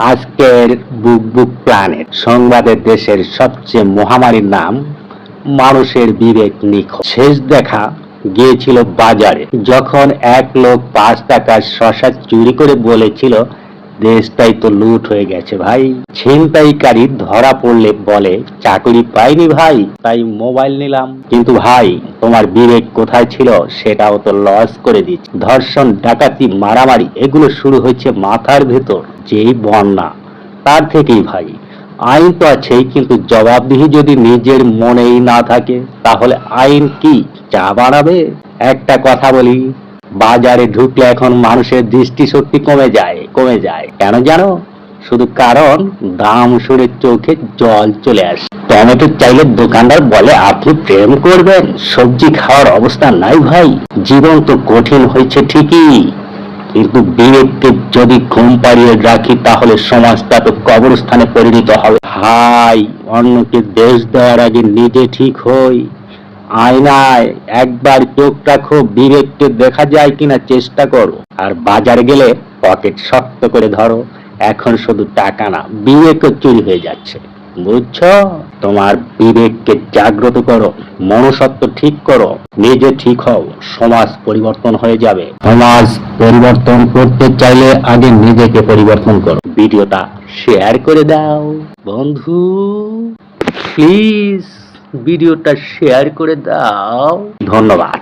আজকের বুক বুক প্ল্যানেট সংবাদের দেশের সবচেয়ে মহামারীর নাম মানুষের বিবেক নিখোঁজ। শেষ দেখা গিয়েছিল বাজারে, যখন এক লোক 5 টাকার শশা চুরি করে বলেছিল দেশটাই তো লুট হয়ে গেছে ভাই। ছিনতাইকারী ধরা পড়লে বলে চাকরি পাইনি ভাই, তাই মোবাইল নিলাম। কিন্তু ভাই, তোমার বিবেক কোথায় ছিল সেটাও তো লস করে দিচ্ছে। ধর্ষণ, ডাকাতি, মারামারি এগুলো শুরু হয়েছে মাথার ভেতর যেই বন্যা, তার থেকেই ভাই। আইন তো আছেই, কিন্তু জবাবদিহি যদি নিজের মনেই না থাকে তাহলে আইন কি চা বানাবে? একটা কথা বলি, বাজারে ঢুকলে এখন মানুষের দৃষ্টিশক্তি কমে যায় কেন জানো? শুধু কারণ দাম শুনে চোখে জল চলে আসে। টমেটো চাইলে দোকানদার বলে আপনি প্রেম করবেন, সবজি খাওয়ার অবস্থা নাই ভাই। জীবন তো কঠিন হয়েছে ঠিকই, কিন্তু বিবেককে যদি ঘুম পাড়িয়ে রাখি তাহলে সমাজটা তো কবরস্থানে পরিণত হবে। হাই, অন্যকে দেশ দেওয়ার আগে নিজে ঠিক হই। আয়নায় একবার চোখ রাখো, বিবেককে দেখা যায় কিনা চেষ্টা করো। আর বাজারে গেলে পকেট শক্ত করে ধরো। এখন শুধু টাকা না, বিবেকও চুরি হয়ে যাচ্ছে, বুঝছো? তোমার বিবেককে জাগ্রত করো, মনুষ্যত্ব ঠিক করো, নিজে ঠিক হও, সমাজ পরিবর্তন হয়ে যাবে। সমাজ পরিবর্তন করতে চাইলে আগে নিজেকে পরিবর্তন করো। ভিডিওটা শেয়ার করে দাও বন্ধু, প্লিজ ভিডিওটা শেয়ার করে দাও। ধন্যবাদ।